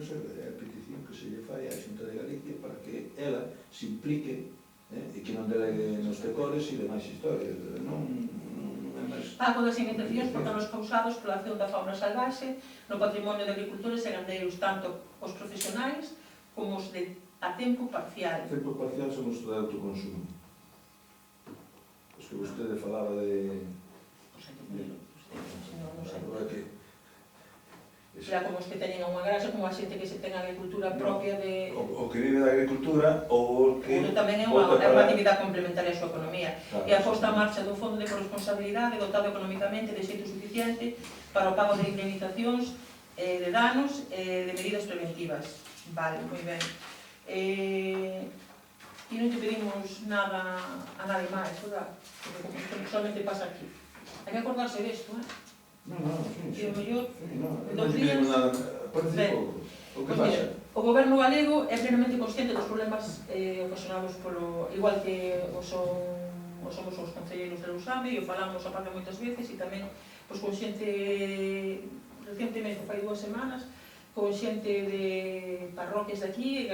esa é a petición que se lle fai á Xunta de Galicia para que ela se implique e que non delegue nos tecores e demais historias. Non é máis... Pago das indemnizacións por danos causados pola acción da fauna salvaxe no patrimonio de agricultores e gandeiros, tanto os profesionais como os de a tempo parcial. A tempo parcial son os de autoconsumo. Os que vostede falaba de... Pois hai que ponerlo, non sei. Será como os que teñen unha granja, como a xente que se ten agricultura propia de... O que vive da agricultura ou o que... Pero tamén é unha actividade complementaria á súa economía. E a posta en marcha do Fondo de Corresponsabilidade dotado económicamente de xeito suficiente para o pago de indemnizacións, de danos e de medidas preventivas. Vale, moi ben. E non te pedimos nada a nadie máis, verdad? Porque como solamente pasa aquí. Hai que acordarse desto, Non, sí. E o mellor, non pedimos nada. Participo. O que pasa? O Goberno galego é plenamente consciente dos problemas ocasionados polo... Igual que somos os concelleiros de Lousame, e o falamos a parte moitas veces, e tamén con xente recientemente, fai 2 semanas, con xente de parroquias de aquí,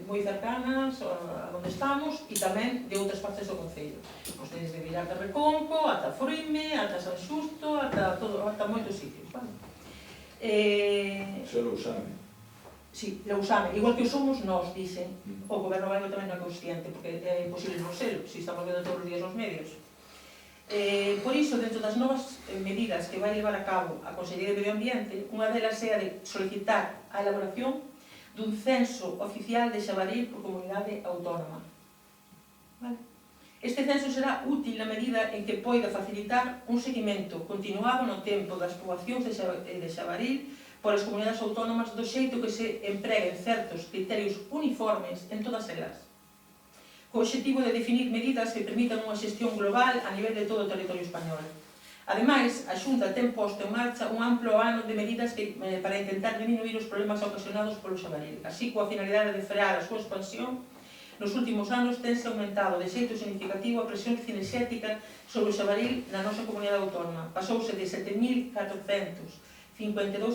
moi cercanas a onde estamos, e tamén de outras partes do concello. Desde Villar de Reconco, ata Forime, ata San Xusto, ata moitos sitios. Só Lousame. Sí, Lousame, igual que o somos nós, dicen. O Goberno galego tamén non é consciente, porque é imposible non serlo, se estamos vendo todos os días nos medios. Por iso, dentro das novas medidas que vai levar a cabo a Consellería de Medio Ambiente, unha delas é a de solicitar a elaboración dun censo oficial de xabaril por comunidade autónoma. Este censo será útil na medida en que poida facilitar un seguimento continuado no tempo das poboacións de xabaril por as comunidades autónomas do xeito que se empreguen certos criterios uniformes en todas elas, co obxectivo de definir medidas que permitan unha xestión global a nivel de todo o territorio español. Ademais, a Xunta ten posto en marcha un amplo ano de medidas para intentar diminuir os problemas ocasionados polo xabaril. Así, coa finalidade de frear a súa expansión, nos últimos anos tense aumentado de xeito significativo a presión cinexética sobre o xabaril na nosa comunidade autónoma. Pasouse de 7.452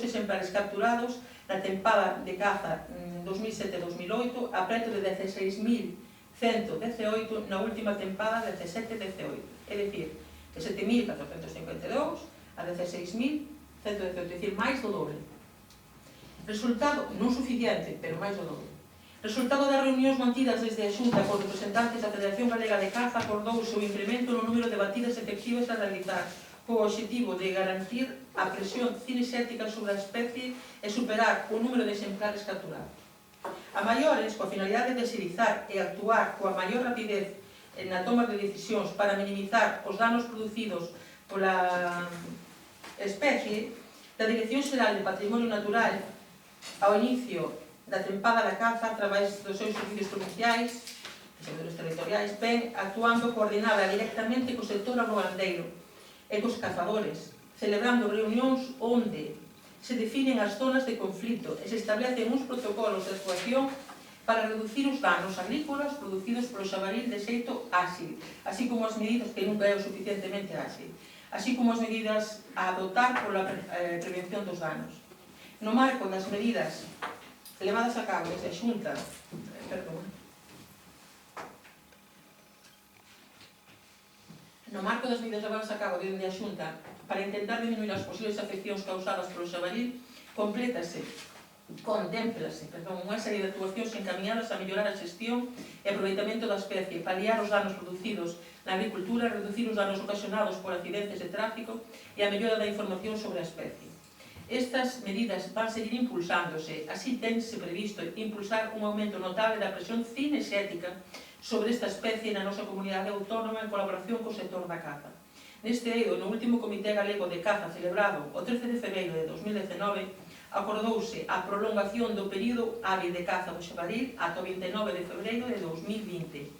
exemplares capturados na tempada de caza 2007-2008 a preto de 16.118 na última tempada 17-18. É dicir, de 7.452 a 16.118, é dicir, máis do doble. Resultado, non suficiente, pero máis do doble. Resultado das reunións mantidas desde a Xunta con representantes da Federación Galega de Caza, acordouse o incremento no número de batidas efectivas a realizar, co obxectivo de garantir a presión cinexética sobre a especie e superar o número de exemplares capturados. A maiores, coa finalidade de agilizar e actuar coa maior rapidez na toma de decisións para minimizar os danos producidos pola especie, da Dirección Xeral de Patrimonio Natural, ao inicio da tempada da caza, a través dos seus servicios provinciais, servicios territoriais, ven actuando coordinada directamente co sector agrogandeiro e cos cazadores, celebrando reunións onde se definen as zonas de conflito e se establecen uns protocolos de actuación para reducir os danos agrícolas producidos polo xabaril de xeito áxil, así como as medidas, que nunca é o suficientemente áxil, así como as medidas a adotar pola prevención dos danos. No marco das medidas levadas a cabo desde a Xunta, no marco das medidas levadas a cabo desde a Xunta para intentar diminuir as posibles afeccións causadas polo xabaril, contémplase unha serie de actuacións encaminhadas a mellorar a xestión e aproveitamento da especie, paliar os danos producidos na agricultura, reducir os danos ocasionados por accidentes de tráfico e a mellora da información sobre a especie. Estas medidas van seguir impulsándose, así tense previsto impulsar un aumento notable da presión cinexética sobre esta especie na nosa comunidade autónoma en colaboración co sector da caza. Neste eido, no último Comité Galego de Caza celebrado o 13 de febreiro de 2019, acordouse a prolongación do período hábil de caza do xabaril ata o 29 de febreiro de 2020.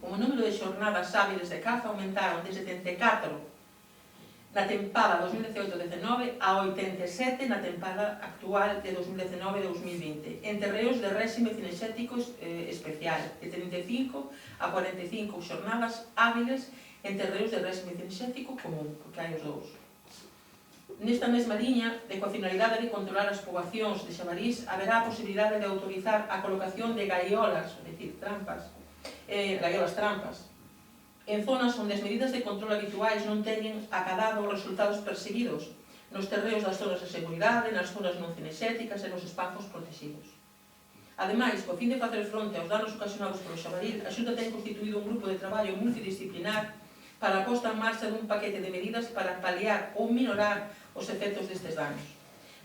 O número de xornadas hábiles de caza aumentaron de 74 na tempada 2018-19 a 87 na tempada actual de 2019-2020, en terreos de réxime cinexético especial, de 35 a 45 xornadas hábiles en terreos de réxime cinexético común, porque hai os dous. Nesta mesma liña, e coa finalidade de controlar as poboacións de xabarís, haberá a posibilidade de autorizar a colocación de gaiolas, é dicir, trampas, gaiolas trampas, en zonas onde as medidas de control habituais non teñen acadado os resultados perseguidos, nos terreos das zonas de seguridade, nas zonas non cinexéticas e nos espazos protegidos. Ademais, co fin de facer fronte aos danos ocasionados polo xabaril, a Xunta ten constituído un grupo de traballo multidisciplinar para a posta en marcha dun paquete de medidas para paliar ou minorar os efectos destes danos.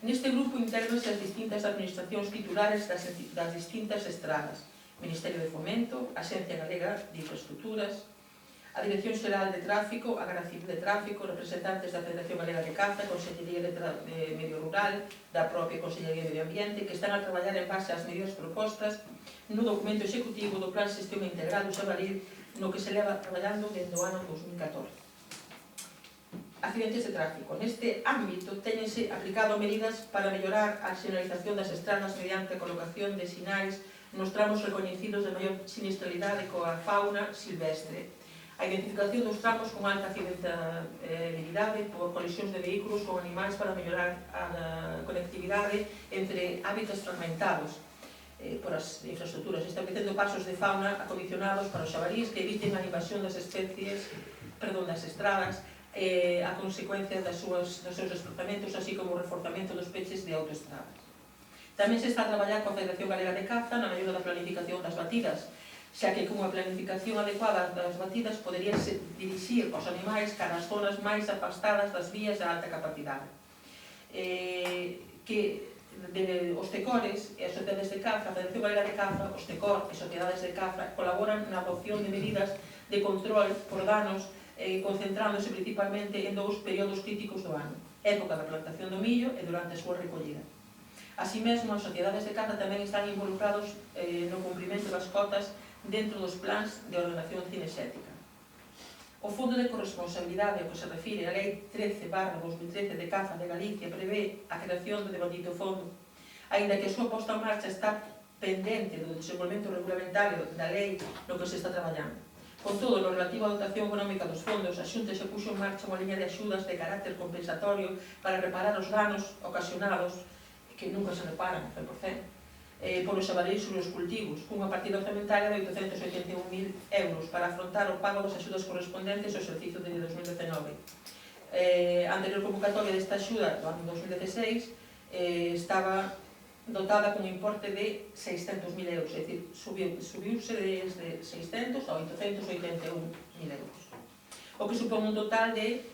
Neste grupo intégranse as distintas administracións titulares das distintas estradas, Ministerio de Fomento, Axencia Galega de Infraestructuras, a Dirección Xeral de Tráfico, a Garda Civil de Tráfico, representantes da Federación Galega de Caza, Consellería de Medio Rural, da propia Consellería de Medio Ambiente, que están a traballar en base ás medidas propostas no documento executivo do Plan Sistema Integral do Xabaril, no que se leva traballando desde o ano 2014. Accidentes de tráfico. Neste ámbito, téñense aplicado medidas para mellorar a sinalización das estradas mediante a colocación de sinais nos tramos recoñecidos de maior sinistralidade coa fauna silvestre. A identificación dos tramos con alta accidentabilidade por colisións de vehículos con animais para mellorar a conectividade entre hábitats fragmentados por as infraestructuras, establecendo pasos de fauna acondicionados para os xabarís que eviten a invasión das especies, das estradas, a consecuencia dos seus desplazamentos, así como o reforzamento dos peches de autoestradas. Tamén se está a traballar coa Federación Galega de Caza na mellora da planificación das batidas, xa que con a planificación adecuada das batidas poderíase dirixir os animais cara as zonas máis afastadas das vías de alta capacidade. Os TECORes e as sociedades de caza, a Federación Galega de Caza, os TECOR e sociedades de caza colaboran na adopción de medidas de control por danos concentrándose principalmente en dous períodos críticos do ano, época da plantación do millo e durante a súa recollida. Así mesmo, as sociedades de caza tamén están involucrados no cumprimento das cotas dentro dos plans de ordenación cinexética. O Fondo de Corresponsabilidade ao que se refire a Lei 13/2013 de Caza de Galicia prevé a creación do devandito fondo, aínda que a súa posta en marcha está pendente do desenvolvemento regulamentario da lei no que se está traballando. Con todo, no relativo á dotación económica dos fondos, a Xunta xa puxo en marcha unha liña de axudas de carácter compensatorio para reparar os danos ocasionados, que nunca se reparan, 100%, polos xabarís sobre os cultivos, cunha partida orzamentaria de 881.000 euros para afrontar o pago das axudas correspondentes ao exercicio de 2019. A anterior convocatoria desta axuda do ano 2016 estaba dotada con un importe de 600.000 euros, é dicir, subiuse desde 600 a 881.000 euros, o que supón un total de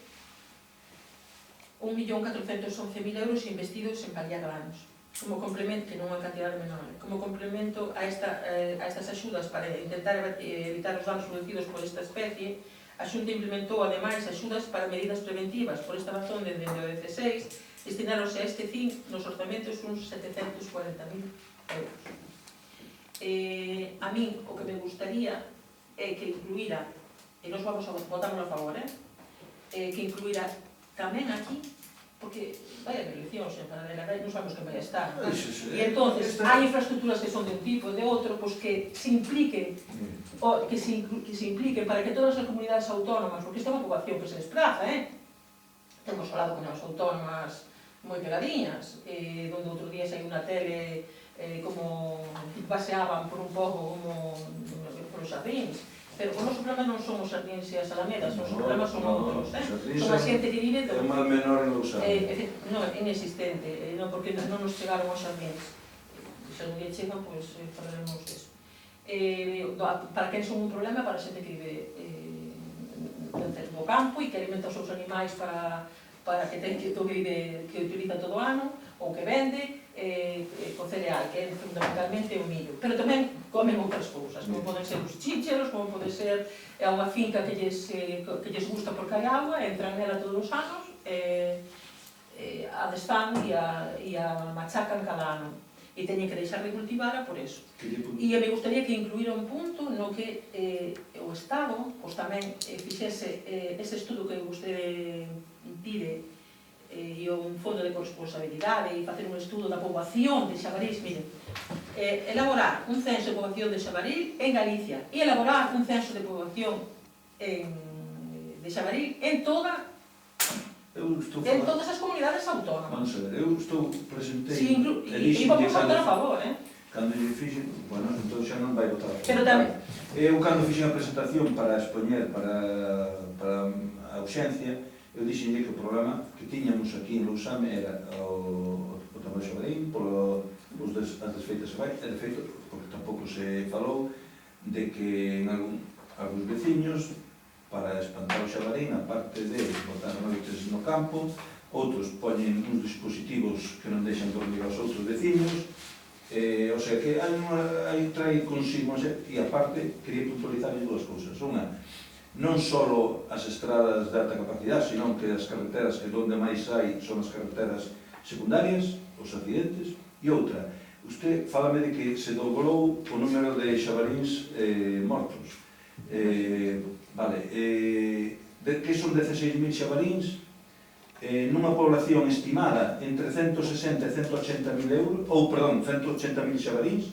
1.411.000 euros investidos en paliar danos. Como complemento, que non é unha cantidade menor, como complemento a estas axudas para intentar evitar os danos producidos por esta especie, a Xunta implementou ademais axudas para medidas preventivas. Por esta razón, desde o 16, destinaronse a este fin nos orzamentos uns 740.000 euros. A min, o que me gustaría é que incluíra, e nos vamos a votámoslo a favor, que incluíra tamén aquí, porque vai haber eleccións en paralela, non sabemos que vai estar. E entonces, hai infraestructuras que son de un tipo e de outro, pois que se impliquen para que todas as comunidades autónomas, porque esta é unha poboación que se desplaza, temos falado con as autónomas moi pegadiñas, donde outro día saiu na tele como paseaban por un pouco como por os xardíns. Pero o noso problema non son os xardíns e as alamedas, os problemas son outros, son a xente que vive... É máis menor en Lousame. Non, é inexistente, porque non nos chegaron aos xardíns. Se non lle chegan, pois falaremos disso. Para quen son un problema para a xente que vive no campo e que alimenta os seus animais para que utiliza todo o ano, ou que vende, co cereal, que é fundamentalmente o millo. Pero tamén comen outras cousas, como poden ser os chícharos, como pode ser unha finca que lles gusta porque hai agua, entran nela todos os anos, a desfán e a machacan cada ano. E teñen que deixar de cultivara por eso. E me gustaría que incluíra un punto no que o Estado tamén fixese ese estudo que vostede pide e un fondo de corresponsabilidade e facer un estudo da poboación de xabarís, miren, elaborar un censo de poboación de xabaril en Galicia e elaborar un censo de poboación de xabaril en toda Eu estou En falando... todas as comunidades autónomas. Vamos a ver, eu presentei... Sí, e vamos votar a favor, Cando lle fixen... Bueno, entón xa non vai votar a favor. Pero tamén... Eu, cando fixen a presentación para expoñer para a urxencia, eu dixenlle que o problema que tiñamos aquí en Lousame era o Tamar de Xabarín, as desfeitas que vai, e de feito, porque tampouco se falou, de que en algúns veciños, para espantar o xabarín, aparte de botar noites no campo, outros poñen uns dispositivos que non deixan dormir aos outros veciños, o sea que hai trae consigo, e aparte, quería puntualizar dúas cousas. Unha, non só as estradas de alta capacidade, senón que as carreteras que onde máis hai son as carreteras secundarias, os accidentes, e outra, usted fálame de que se dobrou o número de xabaríns mortos. Vale, que son 16.000 xabaríns nunha población estimada entre 160 e 180.000 euros, ou, perdón, 180.000 xabaríns,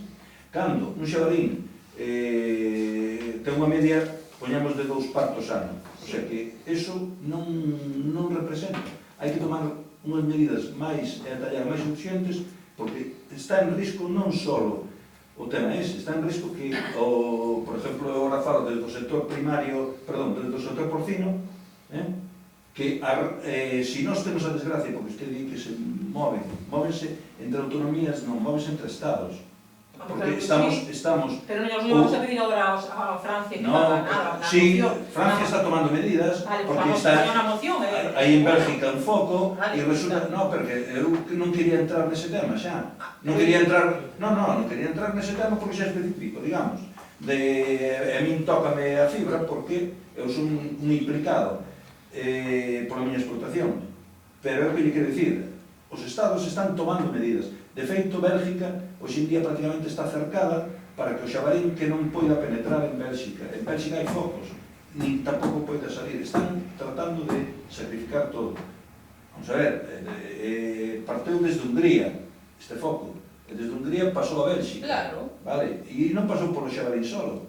cando un xabarín ten unha media, poñamos, de 2 partos ano. O sea que eso non representa. Hai que tomar unhas medidas máis e atallar máis urxentes, porque está en risco non só o tema ese, está en risco que, por exemplo, eu agora falo desde o sector primario, perdón, desde o sector porcino, que se nós temos a desgracia, porque usted di que se móvense entre autonomías, non, móvense entre estados, porque estamos... Pero non nos vamos a pedir agora a Francia que faga nada, na sí, moción. Francia está tomando medidas, porque está aí en Bélgica un foco, e resulta... Non, porque eu non quería entrar nese tema xa. Non quería entrar... Non quería entrar nese tema porque xa especifico, digamos. A min tócame a fibra porque eu son un implicado pola miña explotación. Pero é o que lle quero dicir, os estados están tomando medidas. De feito, Bélgica, hoxe en día prácticamente está cercada para que o xabarín que non poida penetrar en Bélxica. En Bélxica hai focos, nin tampouco poida salir. Están tratando de sacrificar todo. Vamos a ver, partiu desde Hungría este foco, e desde Hungría pasou a Bélxica. Claro. Vale? E non pasou polo xabarín solo,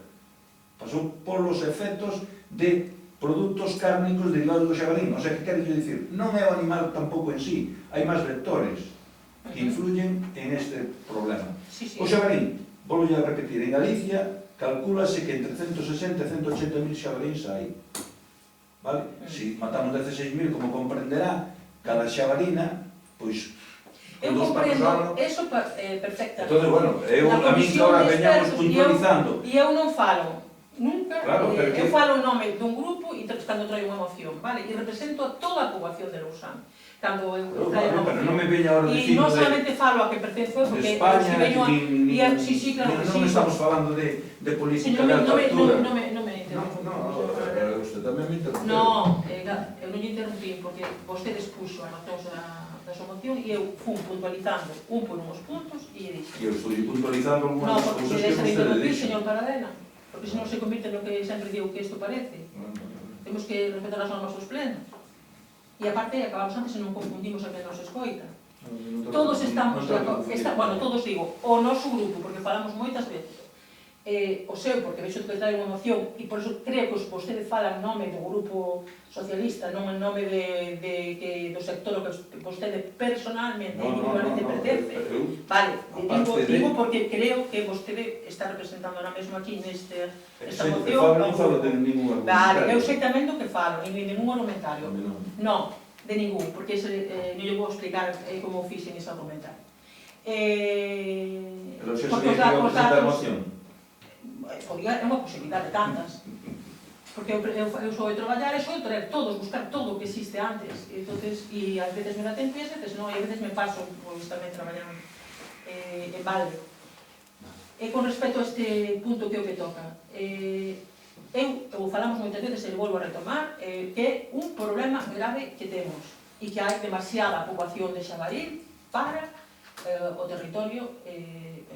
pasou polos efectos de produtos cárnicos derivados do xabarín. O sea, que quero dicir, non é o animal tampouco en sí, hai máis vectores que influyen en este problema. O xabarín, volvo a repetir, en Galicia calcúlase que entre 160 e 180.000 xabaríns hai. Vale? Se matamos 16.000, como comprenderá, cada xabarina, pois... Eu comprendo eso perfectamente. Entón, bueno, a mí que ahora veñamos puntualizando. E eu non falo nunca, eu falo en nome dun grupo e cando traio unha moción, vale? E represento a toda a poboación de Lousame. Cando eu traio unha moción. Non me veña ahora dicindo de... E non solamente falo a que pertenzo, porque España, sí, claro que sí. Non estamos falando de política de alta altura. Non me interrumpo. Usted tamén me interrumpe. Non, eu non lle interrumpí, porque vostedes puxo as razóns da súa moción e eu fui puntualizando un por unhos puntos e lle dixo. E eu estou puntualizando algunhas cousas que vostede vostede dixo. dixo. Señor Paradena, porque senón se convirte no que sempre digo que isto parece. Temos que respetar as normas dos plenos. E aparte, acabamos antes e non confundimos a que nos escoita. Todos estamos, bueno, todos digo, o noso grupo, porque falamos moitas veces, o seu, porque vexo que trae unha moción, e por eso creo que vostede fala en nome do grupo socialista, non en nome do sector que vostede personalmente, individualmente pertence. Vale, digo porque creo que vostede está representando ahora mesmo aquí nesta moción. Non falo de ningún argumentario. Vale, eu sei tamén do que falo, nin de ningún argumentario. Non, de ningún, porque non lle vou explicar como fixen ese argumentario. Pero xa sería que iba a presentar a moción. É unha posibilidade de tantas, porque eu sou de traballar e sou de traer todos, buscar todo o que existe antes, e ás veces me dá tempo e ás veces non, e ás veces me paso, pois tamén traballando en balde. E con respecto a este punto que é o que toca, eu falamos moitas veces, e volvo a retomar, que é un problema grave que temos, e que hai demasiada poboación de xabaril para o territorio,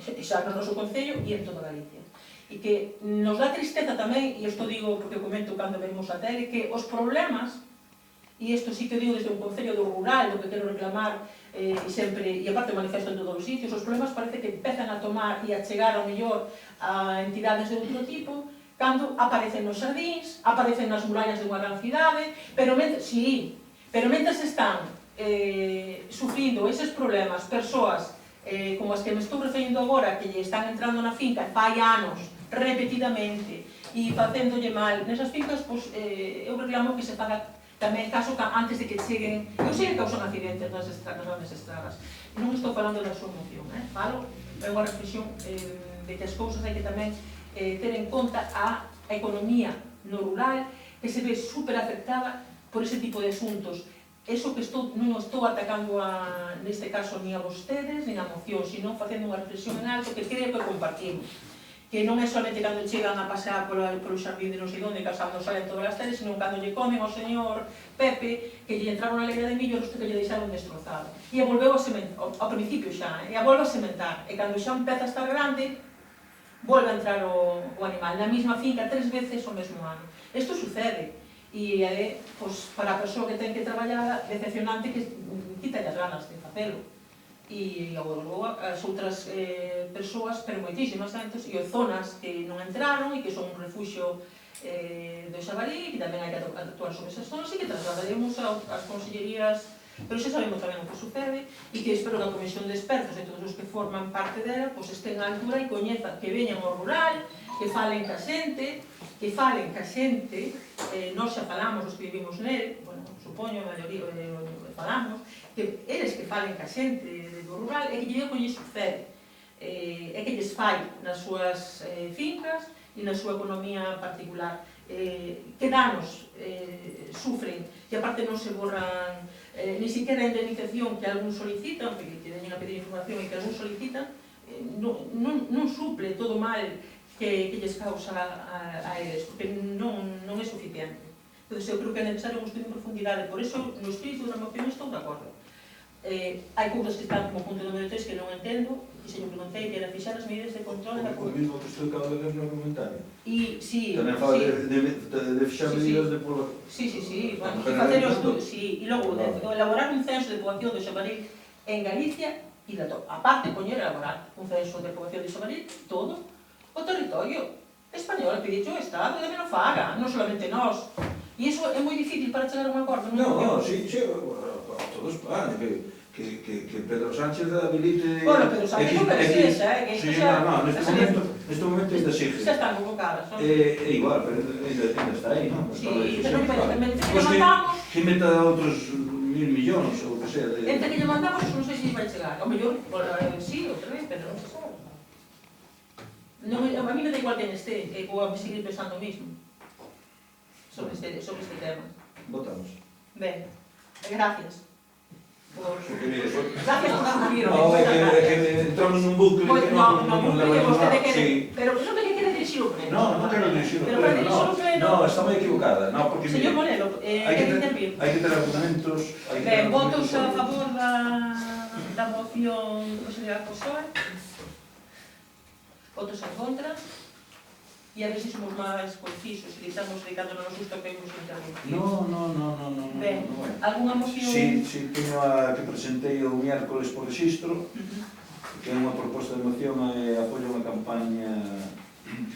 xa no noso concello e en toda Galicia. E que nos dá tristeza tamén, e isto digo porque comento cando vemos a tele, que os problemas, e isto sí que digo desde un concello do rural, do que quero reclamar, e sempre, e aparte manifesto en todos os sitios, os problemas parece que empezan a tomar e a chegar ao mellor a entidades de outro tipo, cando aparecen nos xardíns, aparecen nas murallas de unha gran cidade, pero Pero mentres están sufrindo eses problemas, persoas como as que me estou referindo agora, que lle están entrando na finca fai anos, repetidamente, e facéndolle mal nesas fincas, eu reclamo que se faga tamén caso antes de que cheguen. Eu sei que causan accidentes nas grandes estradas, e non estou falando da súa moción, falo, é unha reflexión de que as cousas hai que tamén ter en conta a economía no rural, que se ve super afectada por ese tipo de asuntos. Eso que non estou atacando neste caso ni a vostedes, ni a moción, sino facendo unha reflexión en alto que creo que compartimos. Que non é solamente cando chegan a pasear polo xardín de non sei onde, cando salen todas as teles, sino cando lle comen ao señor Pepe, que lle entraron na leira de millo, que lle deixaron destrozado. E a volveu a sementar, ao principio xa, e a volve a sementar. E cando xa empeza a estar grande, volve a entrar o animal na mesma finca 3 veces o mesmo ano. Isto sucede. E é, para a persoa que ten que traballar, decepcionante que quita as ganas de facelo. E logo as outras persoas, pero moitísimas antes, e zonas que non entraron e que son un refuxio do xabalí, que tamén hai que actuar sobre esas zonas e que trasladaremos ás consellerías, pero xa sabemos tamén o que sucede e que espero que a comisión de expertos e todos os que forman parte dela estén á altura e coñezan, que veñan ao rural, que falen ca xente, nós xa falamos os que vivimos nel, supoño, a maioría falamos, que eles que falen ca xente do rural e que lle digo que lle sucede, e que lles fai nas súas fincas e na súa economía particular. Que danos sufren, e aparte non se borran ni siquiera a indemnización que algún solicitan, porque que veñen a pedir información e que algún solicitan, non suple todo mal que lles causa a eles, porque non é suficiente. Entón, eu creo que é necesario un estudio en profundidade, por iso, no espírito da moción estou de acordo. Hai cousas que están como punto número 3 que non entendo, e se yo preguntei que era fixar as medidas de control da O mismo que estou acabo de ver no comentario. Sí, tamén fala de fixar medidas de población. Sí, bueno, e facer os estudios, sí, e logo elaborar un censo de poboación do xabaril en Galicia e aparte poñer elaborar un censo de poboación de xabaril todo o territorio español, pedir o Estado, e tamén o faga, non solamente nós. E iso é moi difícil para chegar a un acordo. No, sí, todos plan, que Pedro Sánchez habilite... Bueno, Pedro Sánchez non precisa, que isto xa... No, neste momento ainda sigue. Xa están convocadas, non? É igual, pero ainda está aí, non? Sí, pero que mandamos... Que meta outros 1.000 millóns, ou que sea... Entre que lle mandamos, non sei se vai chegar. O mellor, sí, outra vez, pero non se sabe. A mí me da igual que este, vou a seguir pensando o mismo sobre este tema. Votamos. Ben, gracias. Gracias por cumplir. Entramos nun bucle que non levamos nada. Pero non me quere dirixir o pleno. Non quero dirixir o pleno. Pero para dirixir o pleno... Non, está moi equivocada. Señor Moreno, quere intervir. Hai que ter argumentos... Ben, votos a favor da moción do señor Alcosoe. Votos en contra. E a ver se somos máis concisos e estamos dedicando nos gusto que imos intervenir. No. Ben, algunha moción? Sí, teño a que presentei o miércoles por registro, que é unha proposta de moción e apoio a unha campaña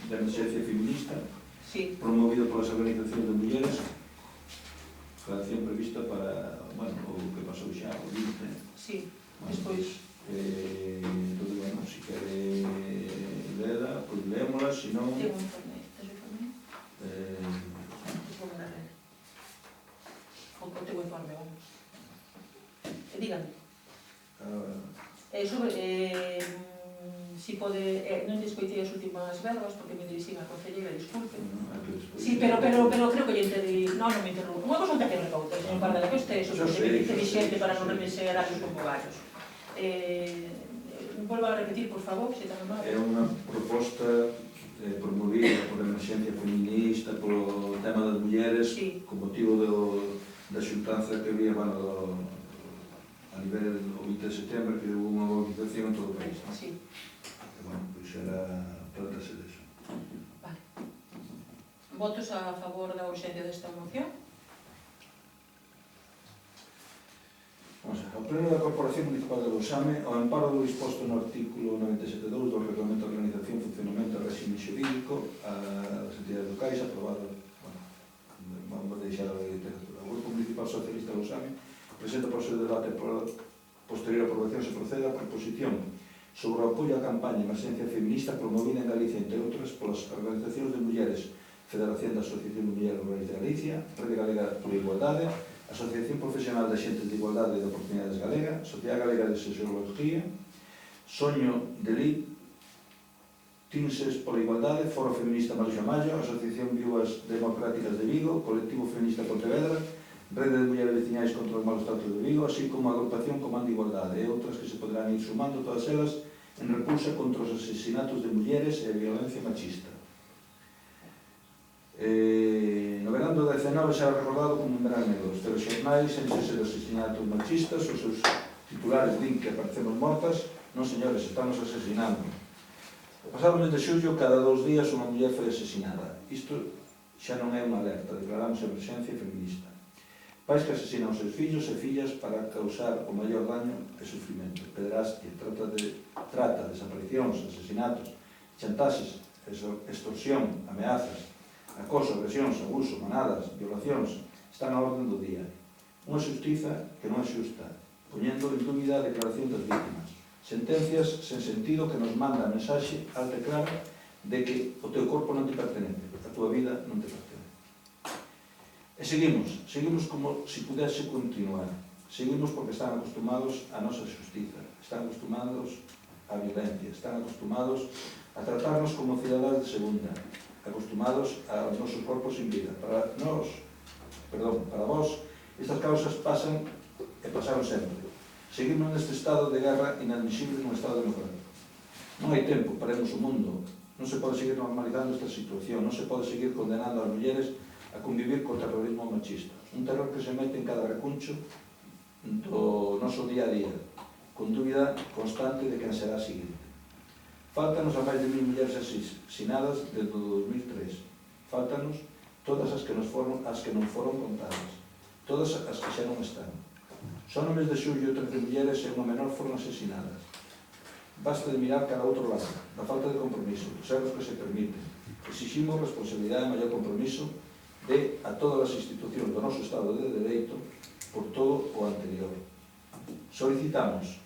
de emerxencia feminista, promovido polas organizacións de mulleres, con acción prevista para, o que pasou xa, o 20. Sí, despois. Todo, se quere lela, pois leémola, se non... Tengo un informe, tes o informe? Vou mandar ela. O tengo o informe, vamos. Dígame. Si pode... Non descoitei as últimas verbas, porque me dirixín a concelleira, disculpe. Sí, pero creo que lle entendí... Non me interrompo. Unha cosa que recauta, señor Pardela, que este é suficientemente vixente para non remeser a los convogallos. Volvo a repetir, por favor, se tan amable. É unha proposta promovida por emerxencia feminista, polo tema das mulleres, con motivo da xuntanza que había a nivel do 20 de setembro, que houve unha movilización en todo o país. Sí. Pois era tratarse deso. Vale. Votos a favor da urxencia desta moción? O Pleno da Corporación Municipal de Lousame, ao amparo do disposto no artículo 97.2 do Reglamento de Organización, Funcionamento e Réxime Xurídico, as entidades locais aprobadas, vamos deixar a literatura. O Grupo Municipal Municipal Socialista de Lousame presenta para o seu debate posterior aprobación se proceda a proposición sobre o apoio á campaña Emerxencia Feminista promovida en Galicia, entre outras, polas organizacións de mulleres Federación da Asociación de Mulleres Rurales de Galicia, Rede Galega por Igualdade, Asociación Profesional de Xentes de Igualdade e de Oportunidades Galega, Sociedade Galega de Sexología, Soño de Lí, Tinses por Igualdade, Foro Feminista Maruxa Mallo, Asociación Viúvas Democráticas de Vigo, Colectivo Feminista Pontevedra, Rede de Mulleres Veciñais contra os Malos Tratos de Vigo, así como a Agrupación Comando Igualdade e outras que se poderán ir sumando, todas elas en repulsa contra os asesinatos de mulleres e a violencia machista. No verán do 19 xa recordado como un verán negro. Os telexornais enchese de asesinatos machistas, os seus titulares din que aparecemos mortas. Non, señores, estamos asesinando. O pasado mes de xullo, cada 2 días unha muller foi asesinada. Isto xa non é unha alerta, declaramos emerxencia feminista. Pais que asesinan os seus fillos e fillas para causar o maior daño e sufrimento. Pederastia, trata, desaparicións, asesinatos, chantaxes, extorsión, ameazas, acoso, agresións, abuso, manadas, violacións, están á orden do día. Unha xustiza que non é xusta, poñendo en dúbida a declaración das vítimas. Sentencias sen sentido que nos manda a mensaxe alta e clara de que o teu corpo non te pertenece, a tua vida non te pertenece. E seguimos como se pudese continuar. Seguimos porque están acostumados a nosa xustiza, están acostumados á violencia, están acostumados a tratarnos como cidadáns de segunda, acostumados aos nosos corpos sin vida. Para vós, estas causas pasan e pasaron sempre. Seguimos neste estado de guerra inadmisible nun estado democrático. Non hai tempo, paremos o mundo. Non se pode seguir normalizando esta situación, non se pode seguir condenando as mulleres a convivir co terrorismo machista. Un terror que se mete en cada recuncho do noso día a día, con dúbida constante de quen será a seguinte. Fáltanos a máis de 1000 mulleres asesinadas desde o 2003. Fáltanos todas as que non foron contadas, todas as que xa non están. Só no mes de xullo 13 mulleres e unha menor foron asesinadas. Basta de mirar cara ao outro lado, da falta de compromiso, dos erros que se permiten. Exiximos responsabilidade e maior compromiso de a todas as institucións do noso Estado de Dereito por todo o anterior. Solicitamos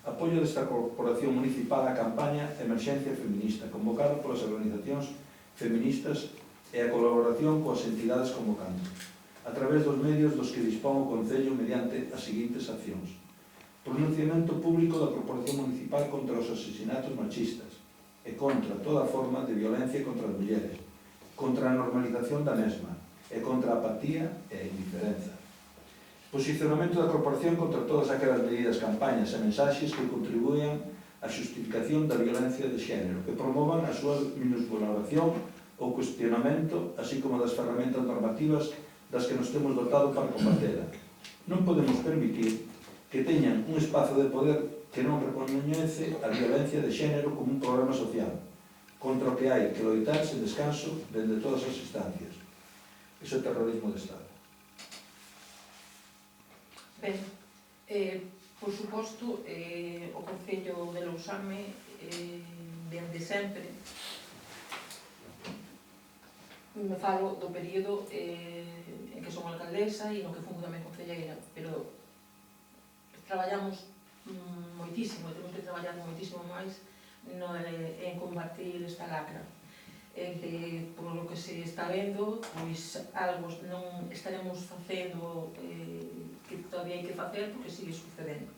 apoio desta Corporación Municipal á campaña Emerxencia Feminista, convocada polas organizacións feministas e a colaboración coas entidades convocantes, a través dos medios dos que dispón o Concello mediante as seguintes accións. Pronunciamento público da Corporación Municipal contra os asesinatos machistas e contra toda forma de violencia contra as mulleres, contra a normalización da mesma e contra a apatía e a indiferenza. Posicionamento da Corporación contra todas aquelas medidas, campañas e mensaxes que contribuían á xustificación da violencia de xénero, que promovan a súa minusvaloración ou cuestionamento, así como das ferramentas normativas das que nos temos dotado para combatela. Non podemos permitir que teñan un espazo de poder que non recoñece a violencia de xénero como un problema social, contra o que hai que loitar sen descanso dende todas as instancias. Iso é terrorismo de Estado. Ben, por suposto, o Concello de Lousame dende sempre me falo do período en que son alcaldesa e no que fun tamén concelleira, pero traballamos moitísimo, temos que traballar moitísimo máis en combatir esta lacra. Por lo que se está vendo, pois algo non estaremos facendo que todavía hai que facer porque sigue sucedendo.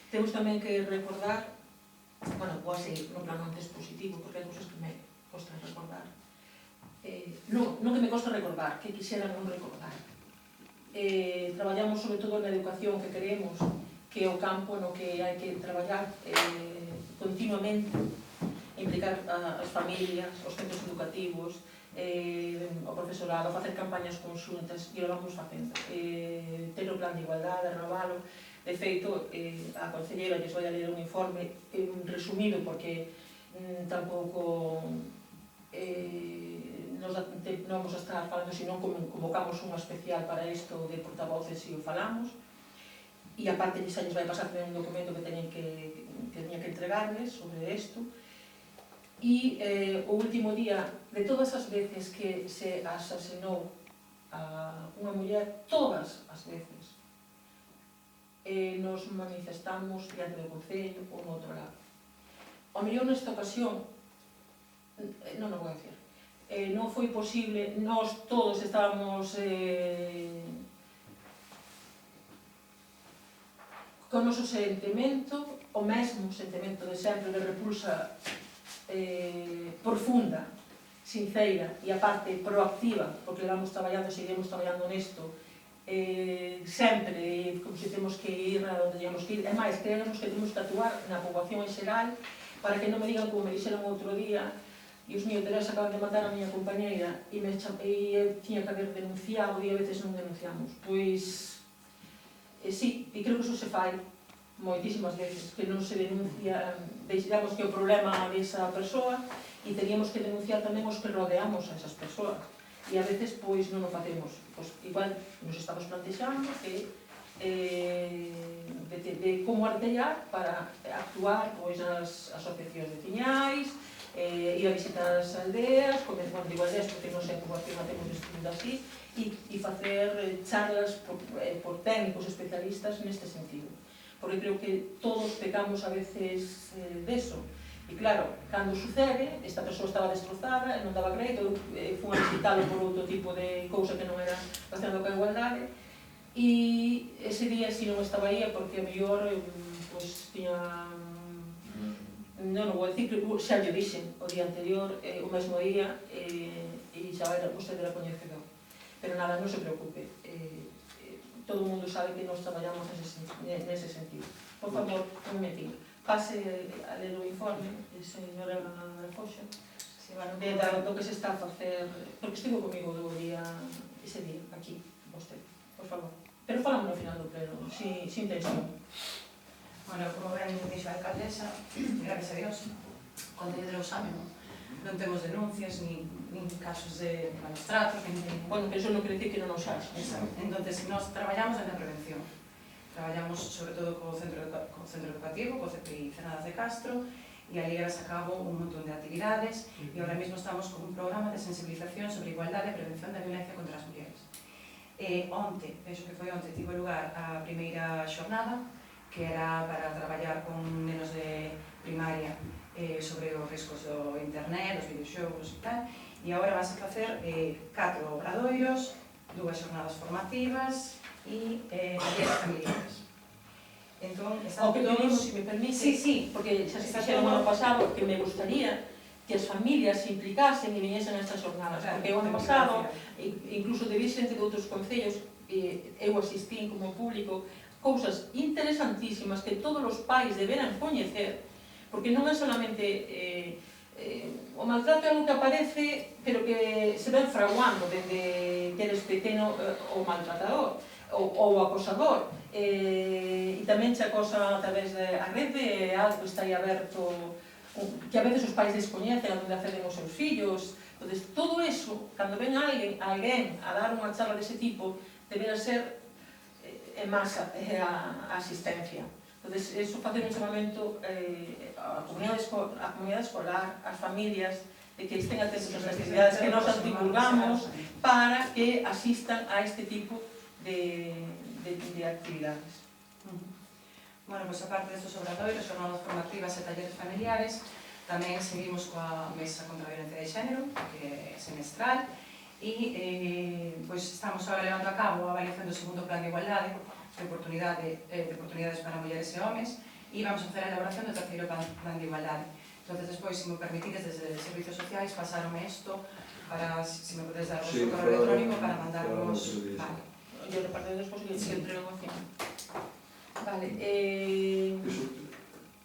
Temos tamén que recordar, vou a seguir no plano antes positivo, porque hai cousas que me costa recordar. Non que me costa recordar, que quixera non recordar. Traballamos sobre todo na educación que queremos, que é o campo no que hai que traballar continuamente, implicar as familias, os centros educativos, o profesorado, facer campañas conxuntas, e o vamos facendo. Ter o plan de igualdade, renovalo. De feito, a concelleira lles vai a ler un informe resumido, porque tampouco non vamos a estar falando, senón convocamos unha especial para isto de portavoces e o falamos, e aparte xa lles vai pasar un documento que teña que entregarles sobre isto. E o último día, de todas as veces que se asasinou a unha muller todas as veces nos manifestamos diante do Concello ou no outro lado. Ao mellor nesta ocasión, non o vou dicir, non foi posible, nós todos estábamos con o noso sentimento, o mesmo sentimento de sempre de repulsa profunda, sincera e a parte proactiva, porque levamos traballando e seguimos traballando nesto sempre, como se temos que ir a onde temos que ir. É máis, creemos que temos que actuar na poboación en xeral para que non me digan como me dixeron outro día: Dios mío, Teresa, acaban de matar a miña compañeira e tiña que haber denunciado e a veces non denunciamos. Pois, sí, e creo que iso se fai moitísimas veces, que non se denuncia, deixamos que o problema desa persoa e teríamos que denunciar tamén os que rodeamos a esas persoas. E a veces, pois, non o facemos. Pois, igual, nos estamos plantexando que de como artellar para actuar pois, nas asociacións veciñais, ir a visitar as aldeas, bueno, digo aldeas porque non sei a poboación a temos distribuída así, e facer charlas por técnicos especialistas neste sentido. Porque creo que todos pecamos a veces deso. E claro, cando sucede, esta persoa estaba destrozada e non daba crédito, fun a visitalo por outro tipo de cousa que non era relacionado coa igualdade, e ese día si non estaba aí porque a mellor pois, tiña, non vou dicir, xa lle dixen o día anterior, o mesmo día, e xa era, vostede era coñecedor. Pero nada, non se preocupe, todo o mundo sabe que nós traballamos nese sentido. Por favor, un momentinho. Pase a ler o informe, señora Foxa, do que se está a facer, porque estivo comigo ese día, aquí, vostede, por favor. Pero falamos no final do pleno, sin tensión. Bueno, como ben dixo a alcaldesa, gracias a Dios, con Concello de Lousame non temos denuncias, nin casos de malos tratos, Bueno, que eso non quere dicir que non os haxa. Entón, nós traballamos en a prevención. Traballamos sobre todo co centro educativo, co CPI Cernadas de Castro, e ali llevas a cabo un montón de actividades e ahora mesmo estamos con un programa de sensibilización sobre igualdade e prevención da violencia contra as mulleres. Onte, penso que foi onte, tivo lugar a primeira xornada, que era para traballar con nenos de primaria sobre os riscos do internet, os videoxogos e tal, e agora vas a facer 4 obradoiros, 2 xornadas formativas e talleres familiares. Entón, O que pedimos, se me permite, sí, porque xa se fixeron o ano pasado, que me gustaría que as familias se implicasen e viñesen a estas jornadas, porque o ano pasado, incluso de vir xente de outros concellos, eu asistín como público, cousas interesantísimas que todos os pais deberan coñecer, porque non é solamente o maltrato é algo que aparece, pero que se ven fraguando desde que eres pequeno o maltratador, ou o acosador, e tamén se acosa a través da rede, algo está aí aberto, que a veces os pais descoñecen onde acceden os seus fillos. Entón, todo eso, cando ven alguén a dar unha charla dese tipo, deberá ser en masa a asistencia. Entón, eso facer un chamamento a comunidade escolar, ás familias, de que estén atentos ás actividades que nós as divulgamos para que asistan a este tipo de actividades. Bueno, pois aparte destes obradoiros, xornadas formativas e talleres familiares, tamén seguimos coa Mesa contra a Violencia de Xénero, que é semestral, e pois estamos agora levando a cabo a avaliación do segundo plan de igualdade de oportunidades para mulleres e homes, e vamos a facer a elaboración do terceiro plan de igualdade. Entón, despois, se me permitides, desde Servicios Sociais, pasarme isto para, se me podes dar o seu correo electrónico para mandarnos... Vale. Yo reparto despois que siempre lo hacemos. Vale,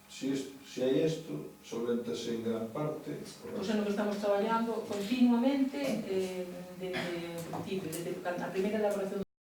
Si hai isto, solventase en gran parte. Pois é no que estamos traballando continuamente, desde a primeira elaboración